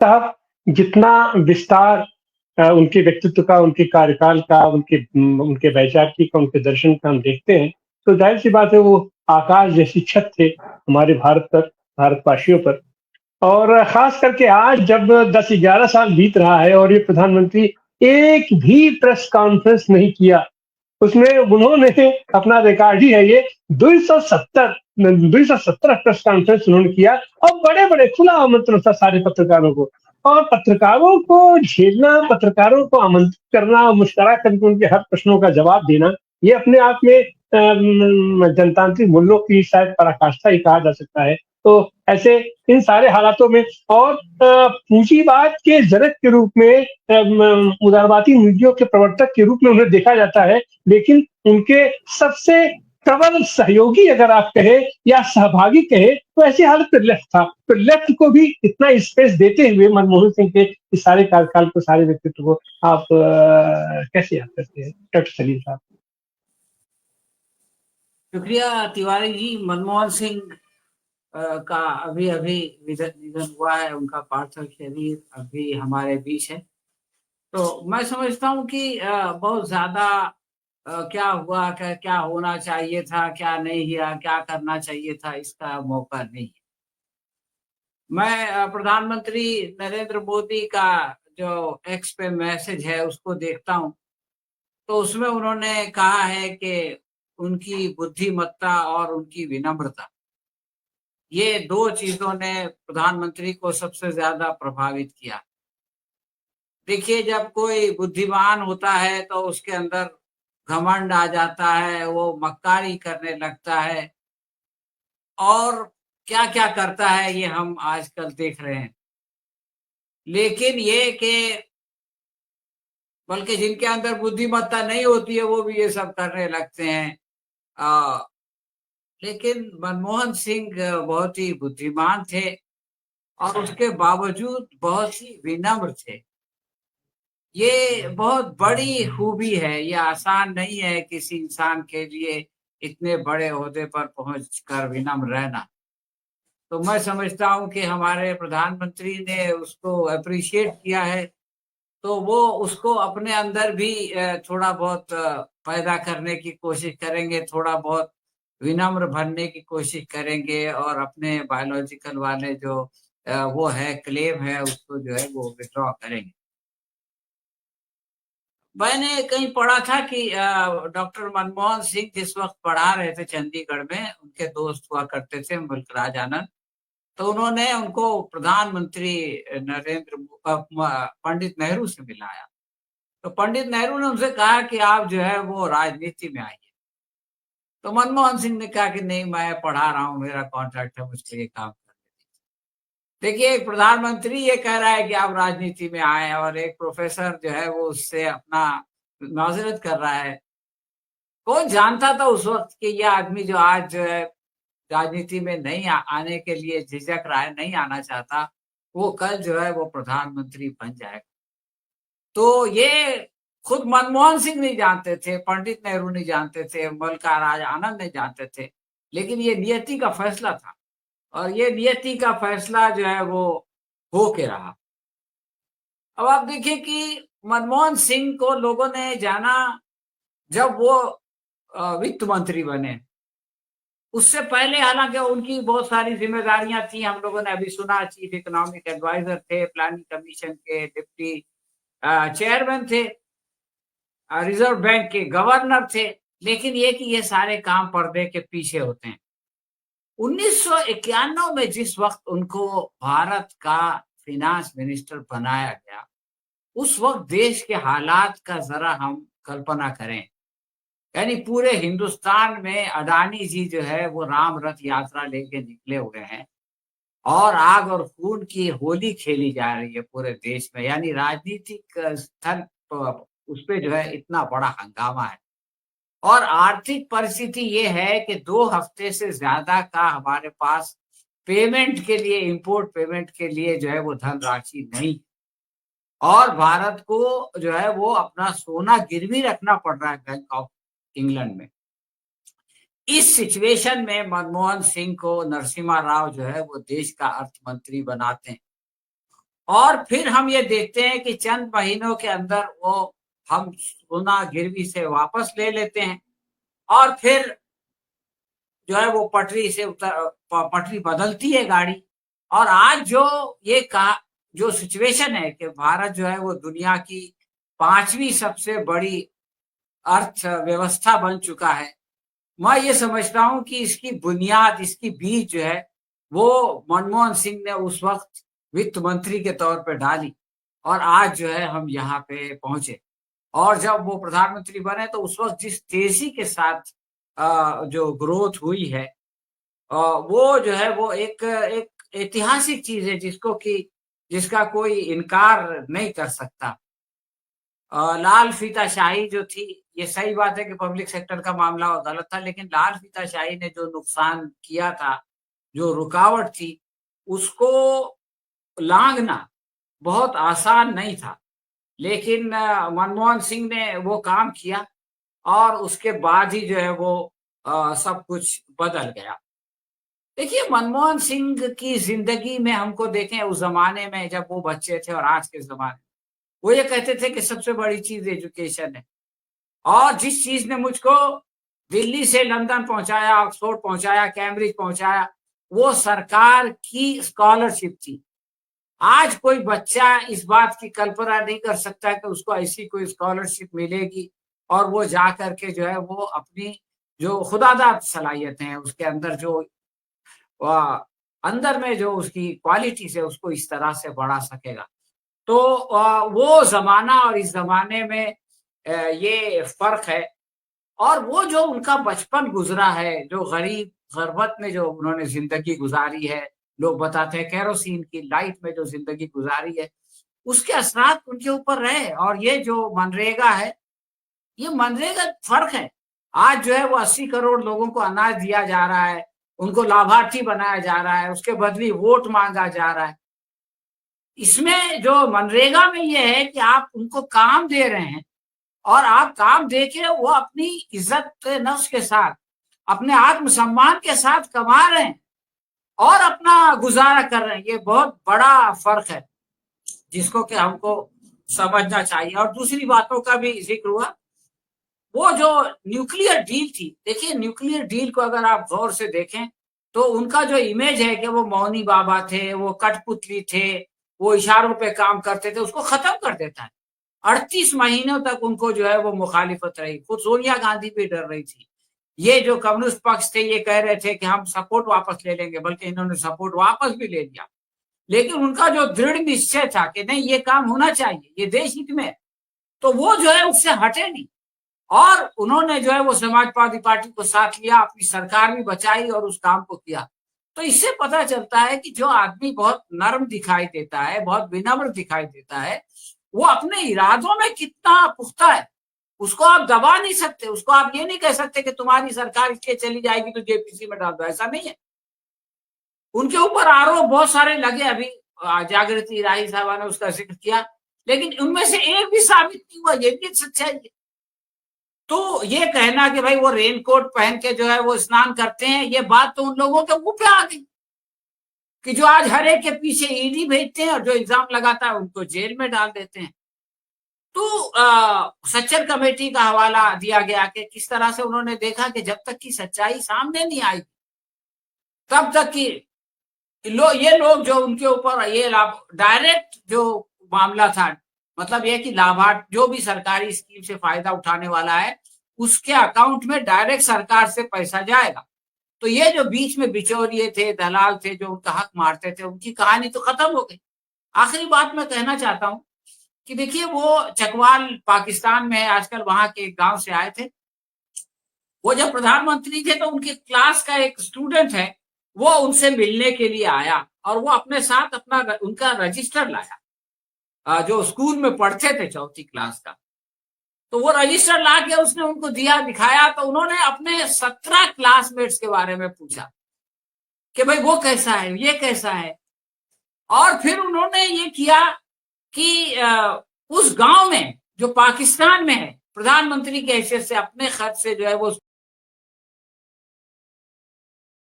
साहब जितना विस्तार उनके व्यक्तित्व का, उनके कार्यकाल का, उनके वैचारिकी का, उनके दर्शन का हम देखते हैं, तो ज़ाहिर-सी बात है वो आकाश जैसी छत थे हमारे भारत पर, भारतवासियों पर। और ख़ास करके आज जब 10-11 साल बीत रहा है और ये प्रधानमंत्री एक भी प्रेस कॉन्फ्रेंस नहीं किया। उसमें उन्होंने अपना रिकॉर्ड ही है ये 270 217 प्रेस कॉन्फ्रेंस उन्होंने किया और बड़े-बड़े खुला आमंत्रण था सारे पत्रकारों को। और पत्रकारों को झेलना, पत्रकारों को आमंत्रित करना, मुस्कुरा करके उनके हर प्रश्नों का जवाब देना, ये अपने आप में जनतांत्रिक मूल्यों की शायद पराकाष्ठा ही कहा जा सकता है। तो ऐसे इन सारे हालातों में और पूंजीवाद के जनक के रूप में उदारवादी नीतियों के प्रवर्तक के रूप में उन्हें देखा जाता है, लेकिन उनके सबसे प्रबल सहयोगी अगर आप कहें या सहभागी कहें तो ऐसी हालत में लेफ्ट था। तो लेफ्ट को भी इतना स्पेस देते हुए मनमोहन सिंह के इस सारे कार्यकाल को, सारे व्यक्तित्व को आप कैसे याद करते हैं? डॉक्टर सलीम साहब। शुक्रिया तिवारी जी। मनमोहन सिंह का अभी अभी निधन हुआ है। उनका पार्थिव शरीर अभी हमारे बीच है। तो मैं समझता हूँ कि बहुत ज्यादा क्या हुआ, क्या होना चाहिए था, क्या नहीं किया, क्या करना चाहिए था, इसका मौका नहीं है। मैं प्रधानमंत्री नरेंद्र मोदी का जो एक्स पे मैसेज है उसको देखता हूँ, तो उसमें उन्होंने कहा है कि उनकी बुद्धिमत्ता और उनकी विनम्रता, ये दो चीजों ने प्रधानमंत्री को सबसे ज्यादा प्रभावित किया। देखिए, जब कोई बुद्धिमान होता है तो उसके अंदर घमंड आ जाता है, वो मक्कारी करने लगता है और क्या-क्या करता है ये हम आजकल देख रहे हैं। लेकिन ये कि बल्कि जिनके अंदर बुद्धिमत्ता नहीं होती है वो भी ये सब करने लगते हैं। अ, लेकिन मनमोहन सिंह बहुत ही बुद्धिमान थे और उसके बावजूद बहुत ही विनम्र थे। ये बहुत बड़ी खूबी है, ये आसान नहीं है किसी इंसान के लिए इतने बड़े ओहदे पर पहुँचकर विनम्र रहना। तो मैं समझता हूँ कि हमारे प्रधानमंत्री ने उसको एप्रिशिएट किया है, तो वो उसको अपने अंदर भी थोड़ा बहुत पैदा करने की कोशिश करेंगे, थोड़ा बहुत विनम्र बनने की कोशिश करेंगे और अपने बायोलॉजिकल वाले जो वो है क्लेम है उसको जो है वो विथड्रॉ करेंगे। मैंने कहीं पढ़ा था कि डॉक्टर मनमोहन सिंह जिस वक़्त पढ़ा रहे थे चंडीगढ़ में, उनके दोस्त हुआ करते थे मुल्कराज आनंद, तो उन्होंने उनको प्रधानमंत्री नरेंद्र पंडित नेहरू से मिलाया। तो पंडित नेहरू ने उनसे कहा कि आप जो है वो राजनीति में आइए। तो मनमोहन सिंह ने कहा कि नहीं, मैं पढ़ा रहा हूँ, मेरा कॉन्ट्रैक्ट है, मुझको ये काम करने दीजिए। देखिए, एक प्रधानमंत्री ये कह रहा है कि आप राजनीति में आएँ और एक प्रोफ़ेसर जो है वो उससे अपना माज़रत कर रहा है। कौन जानता था उस वक़्त कि ये आदमी जो आज जो है राजनीति में नहीं आने के लिए झिझक रहा है, नहीं आना चाहता, वो कल जो है वो प्रधानमंत्री बन जाएगा। तो ये खुद मनमोहन सिंह नहीं जानते थे, पंडित नेहरू नहीं जानते थे, मल्लकाराज आनंद नहीं जानते थे, लेकिन ये नियति का फैसला था और ये नियति का फैसला जो है वो हो के रहा। अब आप देखिए कि मनमोहन सिंह को लोगों ने जाना जब वो वित्त मंत्री बने। उससे पहले हालाँकि उनकी बहुत सारी ज़िम्मेदारियाँ थी, हम लोगों ने अभी सुना चीफ इकोनॉमिक एडवाइज़र थे, प्लानिंग कमीशन के डिप्टी चेयरमैन थे, रिज़र्व बैंक के गवर्नर थे, लेकिन ये कि ये सारे काम पर्दे के पीछे होते हैं। 1991 में जिस वक़्त उनको भारत का फ़ाइनेंस मिनिस्टर बनाया गया, उस वक़्त देश के हालात का ज़रा हम कल्पना करें। यानी पूरे हिंदुस्तान में अडानी जी जो है वो राम रथ यात्रा लेके निकले हुए हैं और आग और खून की होली खेली जा रही है पूरे देश में। यानी राजनीतिक स्थल प उसपे जो है इतना बड़ा हंगामा है और आर्थिक परिस्थिति ये है कि 2 हफ्ते से ज़्यादा का हमारे पास पेमेंट के लिए, इम्पोर्ट पेमेंट के लिए जो है वो धनराशि नहीं और भारत को जो है वो अपना सोना गिरवी रखना पड़ रहा है बैंक ऑफ इंग्लैंड में। इस सिचुएशन में मनमोहन सिंह को नरसिम्हा राव जो है वो देश का अर्थ मंत्री बनाते हैं और फिर हम ये देखते हैं कि चंद महीनों के अंदर वो हम सोना गिरवी से वापस ले लेते हैं और फिर जो है वो पटरी से पटरी बदलती है गाड़ी। और आज जो सिचुएशन है कि भारत जो है वो दुनिया की 5वीं सबसे बड़ी अर्थव्यवस्था बन चुका है। मैं ये समझता हूँ कि इसकी बुनियाद, इसकी बीज जो है वो मनमोहन सिंह ने उस वक्त वित्त मंत्री के तौर पे डाली और आज जो है हम यहाँ पे पहुंचे। और जब वो प्रधानमंत्री बने तो उस वक्त जिस तेजी के साथ जो ग्रोथ हुई है, वो जो है वो एक एक ऐतिहासिक चीज है जिसका कोई इनकार नहीं कर सकता। लाल फीताशाही जो थी, ये सही बात है कि पब्लिक सेक्टर का मामला गलत था, लेकिन लाल फीताशाही ने जो नुकसान किया था, जो रुकावट थी, उसको लांघना बहुत आसान नहीं था। लेकिन मनमोहन सिंह ने वो काम किया और उसके बाद ही जो है वो सब कुछ बदल गया। देखिए, मनमोहन सिंह की जिंदगी में हमको देखें उस जमाने में जब वो बच्चे थे और आज के जमाने में, वो ये कहते थे कि सबसे बड़ी चीज एजुकेशन है। और जिस चीज ने मुझको दिल्ली से लंदन पहुंचाया, ऑक्सफोर्ड पहुंचाया, कैम्ब्रिज पहुंचाया, वो सरकार की स्कॉलरशिप थी। आज कोई बच्चा इस बात की कल्पना नहीं कर सकता कि उसको ऐसी कोई स्कॉलरशिप मिलेगी और वो जा करके जो है वो अपनी जो खुदादाद सलाहियत है उसके अंदर जो अंदर में जो उसकी क्वालिटीज है उसको इस तरह से बढ़ा सकेगा। तो वो जमाना और इस जमाने में ये फर्क है। और वो जो उनका बचपन गुजरा है, जो गरीब गुरबत में जो उन्होंने जिंदगी गुजारी है, लोग बताते हैं केरोसिन की लाइट में जो जिंदगी गुजारी है, उसके असरात उनके ऊपर रहे। और ये जो मनरेगा है, ये मनरेगा फर्क है। आज जो है वो 80 करोड़ लोगों को अनाज दिया जा रहा है, उनको लाभार्थी बनाया जा रहा है, उसके बदले वोट मांगा जा रहा है। इसमें जो मनरेगा में ये है कि आप उनको काम दे रहे हैं और आप काम देके वो अपनी इज्जत नफ्स के साथ, अपने आत्मसम्मान के साथ कमा रहे हैं और अपना गुजारा कर रहे हैं। ये बहुत बड़ा फर्क है जिसको कि हमको समझना चाहिए। और दूसरी बातों का भी जिक्र हुआ, वो जो न्यूक्लियर डील थी, देखिए न्यूक्लियर डील को अगर आप गौर से देखें तो उनका जो इमेज है कि वो मौनी बाबा थे, वो कठपुतली थे, वो इशारों पे काम करते थे, उसको खत्म कर देता है। 38 महीनों तक उनको जो है वो मुखालिफत रही। खुद सोनिया गांधी भी डर रही थी। ये जो कम्युनिस्ट पक्ष थे ये कह रहे थे कि हम सपोर्ट वापस ले लेंगे, बल्कि इन्होंने सपोर्ट वापस भी ले लिया। लेकिन उनका जो दृढ़ निश्चय था कि नहीं, ये काम होना चाहिए, ये देश हित में, तो वो जो है उससे हटे नहीं। और उन्होंने जो है वो समाजवादी पार्टी को साथ लिया, अपनी सरकार भी बचाई और उस काम को किया। तो इससे पता चलता है कि जो आदमी बहुत नर्म दिखाई देता है, बहुत विनम्र दिखाई देता है, वो अपने इरादों में कितना पुख्ता है, उसको आप दबा नहीं सकते। उसको आप ये नहीं कह सकते कि तुम्हारी सरकार इसलिए चली जाएगी तो जेपीसी में डाल दो, ऐसा नहीं है। उनके ऊपर आरोप बहुत सारे लगे, अभी जागृति राही साहबा ने उसका जिक्र किया, लेकिन उनमें से एक भी साबित नहीं हुआ। ये भी सच्चाई है। तो ये कहना कि भाई वो रेनकोट पहन के जो है वो स्नान करते हैं, ये बात तो उन लोगों के मुंह पे आ गई कि जो आज हर एक के पीछे ईडी भेजते हैं और जो इल्जाम लगाता है उनको जेल में डाल देते हैं। तो सच्चर कमेटी का हवाला दिया गया कि किस तरह से उन्होंने देखा कि जब तक की सच्चाई सामने नहीं आई तब तक की ये लोग जो उनके ऊपर ये डायरेक्ट जो मामला था, मतलब ये कि लाभार्थी जो भी सरकारी स्कीम से फायदा उठाने वाला है उसके अकाउंट में डायरेक्ट सरकार से पैसा जाएगा। तो ये जो बीच में बिचौलिए थे, दलाल थे, जो उनका हक मारते थे, उनकी कहानी तो खत्म हो गई। आखिरी बात मैं कहना चाहता हूँ कि देखिए, वो चकवाल पाकिस्तान में है आजकल, वहां के एक गांव से आए थे। वो जब प्रधानमंत्री थे तो उनके क्लास का एक स्टूडेंट है, वो उनसे मिलने के लिए आया और वो अपने साथ अपना उनका रजिस्टर लाया, जो स्कूल में पढ़ते थे 4वीं क्लास का। तो वो रजिस्टर ला के उसने उनको दिया, दिखाया, तो उन्होंने अपने 17 क्लासमेट्स के बारे में पूछा कि भाई वो कैसा है, ये कैसा है। और फिर उन्होंने ये किया कि उस गांव में जो पाकिस्तान में है, प्रधानमंत्री की हैसियत से अपने खर्च से जो है वो